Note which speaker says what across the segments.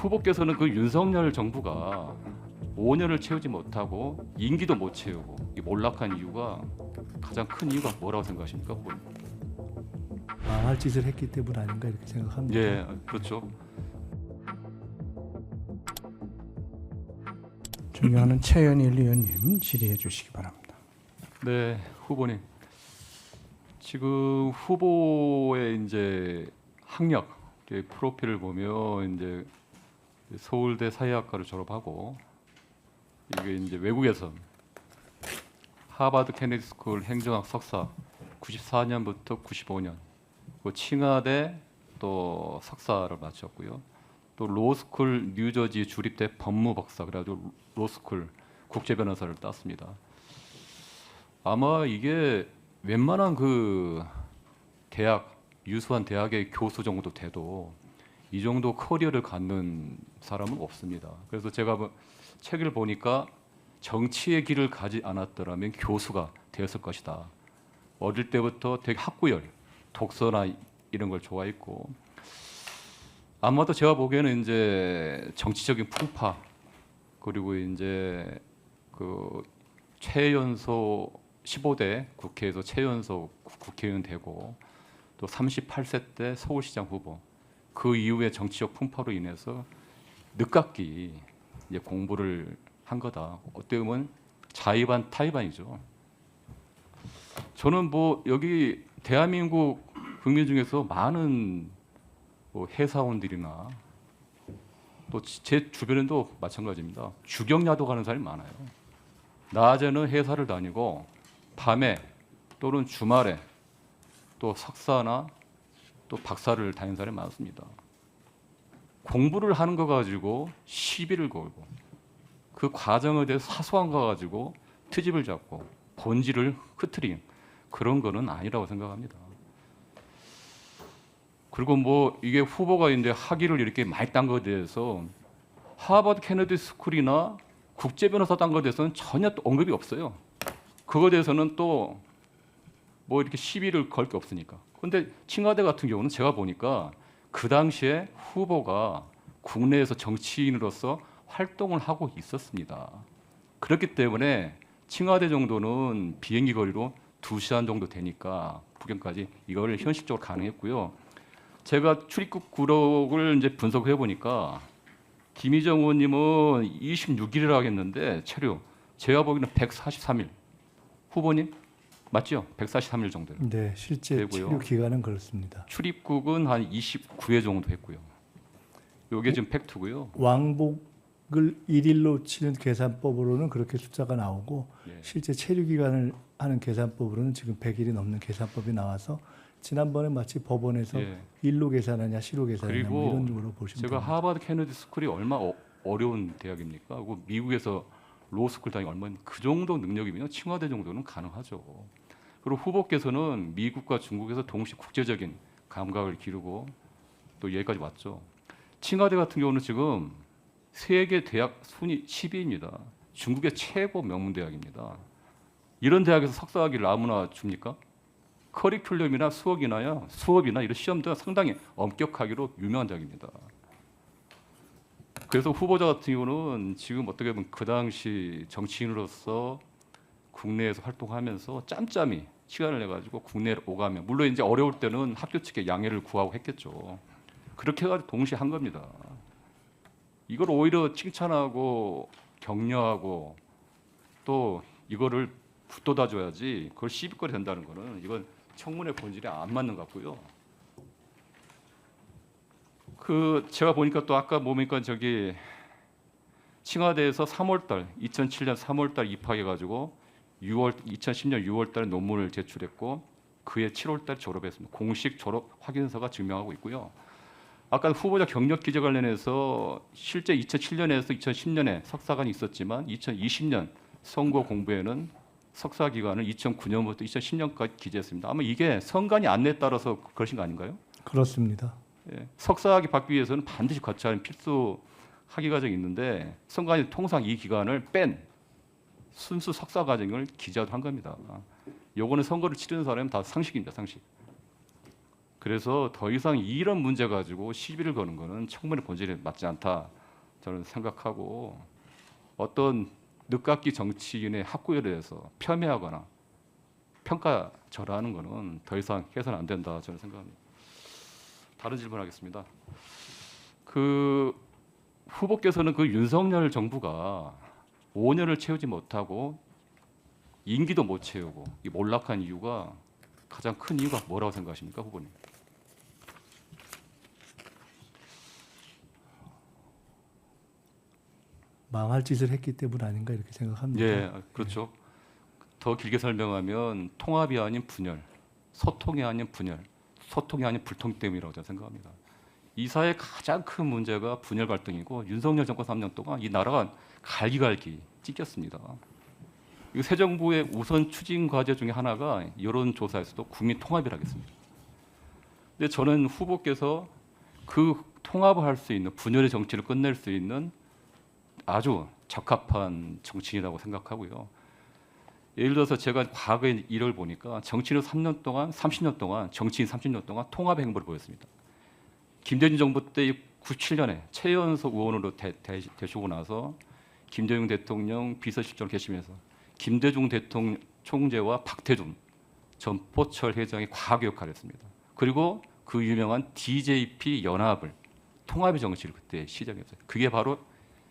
Speaker 1: 후보께서는 그 윤석열 정부가 5년을 채우지 못하고 임기도 못 채우고 이 몰락한 이유가 가장 큰 이유가 뭐라고 생각하십니까? 후보님?
Speaker 2: 망할 짓을 했기 때문 아닌가 이렇게 생각합니다.
Speaker 1: 예, 그렇죠.
Speaker 2: 존경하는 최현일 의원님 질의해 주시기 바랍니다.
Speaker 1: 네, 후보님. 지금 후보의 이제 학력 프로필을 보면 이제 서울대 사회학과를 졸업하고 이게 이제 외국에서 하버드 케네디 스쿨 행정학 석사 94년부터 95년, 그 칭하대 또 석사를 마쳤고요. 또 로스쿨 뉴저지 주립대 법무 박사 그래가지고 로스쿨 국제 변호사를 땄습니다. 아마 이게 웬만한 그 대학 유수한 대학의 교수 정도 돼도 이 정도 커리어를 갖는 사람은 없습니다. 그래서 제가 책을 보니까 정치의 길을 가지 않았더라면 교수가 되었을 것이다. 어릴 때부터 되게 학구열, 독서나 이런 걸 좋아했고 아마도 제가 보기에는 이제 정치적인 풍파 그리고 이제 그 최연소 15대 국회에서 최연소 국회의원 되고 또 38세 때 서울시장 후보 그 이후에 정치적 풍파로 인해서 늦깎이 이제 공부를 한 거다. 어떻게 보면 자의반 타의반이죠. 저는 뭐 여기 대한민국 국민 중에서 많은 뭐 회사원들이나 또 제 주변에도 마찬가지입니다. 주경야도 가는 사람이 많아요. 낮에는 회사를 다니고 밤에 또는 주말에 또 석사나 또 박사를 다니는 사람이 많습니다. 공부를 하는 거 가지고 시비를 걸고 그 과정에 대해서 사소한 거 가지고 트집을 잡고 본질을 흐트린 그런 거는 아니라고 생각합니다. 그리고 뭐 이게 후보가 이제 학위를 이렇게 많이 딴 거에 대해서 하버드 케네디 스쿨이나 국제 변호사 딴 거에 대해서는 전혀 또 언급이 없어요. 그거에 대해서는 또 뭐 이렇게 시비를 걸 게 없으니까. 그런데 칭하대 같은 경우는 제가 보니까 그 당시에 후보가 국내에서 정치인으로서 활동을 하고 있었습니다. 그렇기 때문에 칭하대 정도는 비행기 거리로 2시간 정도 되니까 부경까지 이걸 현실적으로 가능했고요. 제가 출입국 구록을 이제 분석해 보니까 김희정 의원님은 26일이라고 하겠는데 체류 제가 보기에는 143일. 후보님 맞죠? 143일 정도.
Speaker 2: 네, 실제
Speaker 1: 되고요.
Speaker 2: 체류 기간은 그렇습니다.
Speaker 1: 출입국은 한 29회 정도 했고요. 이게 지금 팩트고요.
Speaker 2: 왕복을 1일로 치는 계산법으로는 그렇게 숫자가 나오고
Speaker 1: 예.
Speaker 2: 실제 체류 기간을 하는 계산법으로는 지금 100일이 넘는 계산법이 나와서 지난번에 마치 법원에서
Speaker 1: 예.
Speaker 2: 일로 계산하냐 시로 계산하냐 뭐
Speaker 1: 그리고
Speaker 2: 이런 식으로 보시면
Speaker 1: 제가
Speaker 2: 됩니다.
Speaker 1: 하버드 케네디 스쿨이 얼마 어려운 대학입니까? 그리고 미국에서 로스쿨 다니고 얼마 그 정도 능력이면 칭하대 정도는 가능하죠. 그리고 후보께서는 미국과 중국에서 동시 국제적인 감각을 기르고 또 여기까지 왔죠. 칭하대 같은 경우는 지금 세계 대학 순위 10위입니다. 중국의 최고 명문 대학입니다. 이런 대학에서 석사학위를 아무나 줍니까? 커리큘럼이나 수업이나 이런 시험도 상당히 엄격하기로 유명한 대학입니다. 그래서 후보자 같은 경우는 지금 어떻게 보면 그 당시 정치인으로서 국내에서 활동하면서 짬짬이 시간을 내 가지고 국내로 오가면 물론 이제 어려울 때는 학교 측에 양해를 구하고 했겠죠. 그렇게 해가지고 동시에 한 겁니다. 이걸 오히려 칭찬하고 격려하고 또 이거를 붙돋아 줘야지 그걸 시비거리 된다는 거는 이건 청문회 본질에 안 맞는 것 같고요. 그 제가 보니까 또 아까 보니까 저기 칭하대에서 2007년 3월달 입학해가지고 2010년 6월달에 논문을 제출했고 그해 7월달 졸업했습니다. 공식 졸업 확인서가 증명하고 있고요. 아까 후보자 경력 기재 관련해서 실제 2007년에서 2010년에 석사관이 있었지만 2020년 선거 공부에는 석사 기간을 2009년부터 2010년까지 기재했습니다. 아마 이게 선관위 안내에 따라서 그러신 거 아닌가요?
Speaker 2: 그렇습니다.
Speaker 1: 예, 석사학위 받기 위해서는 반드시 거쳐야 하는 필수 학위 과정이 있는데 선관위 통상 이 기간을 뺀 순수 석사 과정을 기재한 겁니다. 요거는 선거를 치르는 사람은 다 상식입니다, 상식. 그래서 더 이상 이런 문제 가지고 시비를 거는 거는 청문회 본질에 맞지 않다 저는 생각하고 어떤 늦깎이 정치인의 학구에 대해서 폄훼하거나 평가절하하는 거는 더 이상 해서는 안 된다 저는 생각합니다. 다른 질문하겠습니다. 그 후보께서는 그 윤석열 정부가 5년을 채우지 못하고 임기도 못 채우고 이 몰락한 이유가 가장 큰 이유가 뭐라고 생각하십니까, 후보님?
Speaker 2: 망할 짓을 했기 때문 아닌가 이렇게 생각합니다.
Speaker 1: 예, 그렇죠. 더 길게 설명하면 통합이 아닌 분열, 소통이 아닌 분열, 소통이 아닌 불통 때문이라고 저는 생각합니다. 이 사회의 가장 큰 문제가 분열 갈등이고 윤석열 정권 3년 동안 이 나라가 갈기갈기 찢겼습니다. 이 새 정부의 우선 추진 과제 중에 하나가 여론조사에서도 국민 통합이라 하겠습니다. 근데 저는 후보께서 그 통합을 할 수 있는 분열의 정치를 끝낼 수 있는 아주 적합한 정치인이라고 생각하고요. 예를 들어서 제가 과거의 일을 보니까 정치인 3년 동안, 30년 동안 정치인 30년 동안 통합의 행보를 보였습니다. 김대중 정부 때 97년에 최연소 의원으로 되시고 나서 김대중 대통령 비서실장을 계시면서 김대중 대통령 총재와 박태준 전 포철 회장이 과거 역할을 했습니다. 그리고 그 유명한 DJP 연합을 통합의 정치를 그때 시작했어요. 그게 바로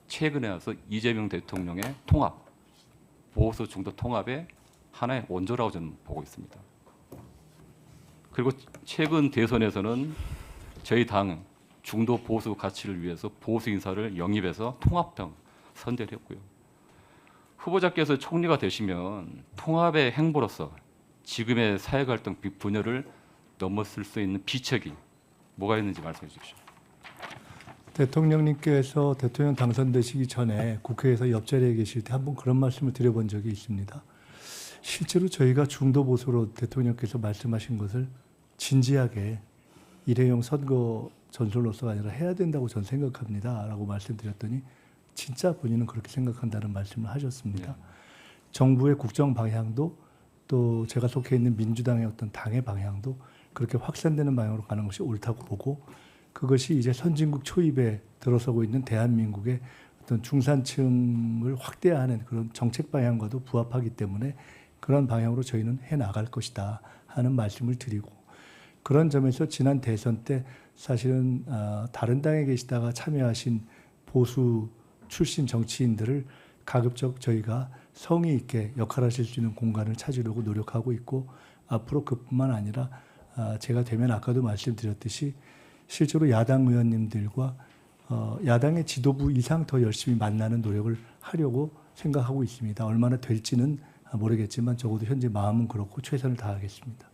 Speaker 1: 최근에 와서 이재명 대통령의 통합, 보수 중도 통합의 하나의 원조라고 저는 보고 있습니다. 그리고 최근 대선에서는 저희 당 중도 보수 가치를 위해서 보수 인사를 영입해서 통합당 선대를 했고요. 후보자께서 총리가 되시면 통합의 행보로서 지금의 사회 갈등 분열을 넘어설 수 있는 비책이 뭐가 있는지 말씀해 주십시오.
Speaker 2: 대통령님께서 대통령 당선되시기 전에 국회에서 옆자리에 계실 때 한번 그런 말씀을 드려본 적이 있습니다. 실제로 저희가 중도 보수로 대통령께서 말씀하신 것을 진지하게 일회용 선거 전술로서가 아니라 해야 된다고 저는 생각합니다. 라고 말씀드렸더니 진짜 본인은 그렇게 생각한다는 말씀을 하셨습니다. 정부의 국정 방향도 또 제가 속해 있는 민주당의 어떤 당의 방향도 그렇게 확산되는 방향으로 가는 것이 옳다고 보고 그것이 이제 선진국 초입에 들어서고 있는 대한민국의 어떤 중산층을 확대하는 그런 정책 방향과도 부합하기 때문에 그런 방향으로 저희는 해 나갈 것이다 하는 말씀을 드리고 그런 점에서 지난 대선 때 사실은 다른 당에 계시다가 참여하신 보수 출신 정치인들을 가급적 저희가 성의 있게 역할하실 수 있는 공간을 찾으려고 노력하고 있고 앞으로 그뿐만 아니라 제가 되면 아까도 말씀드렸듯이 실제로 야당 의원님들과 야당의 지도부 이상 더 열심히 만나는 노력을 하려고 생각하고 있습니다. 얼마나 될지는 모르겠지만 적어도 현재 마음은 그렇고 최선을 다하겠습니다.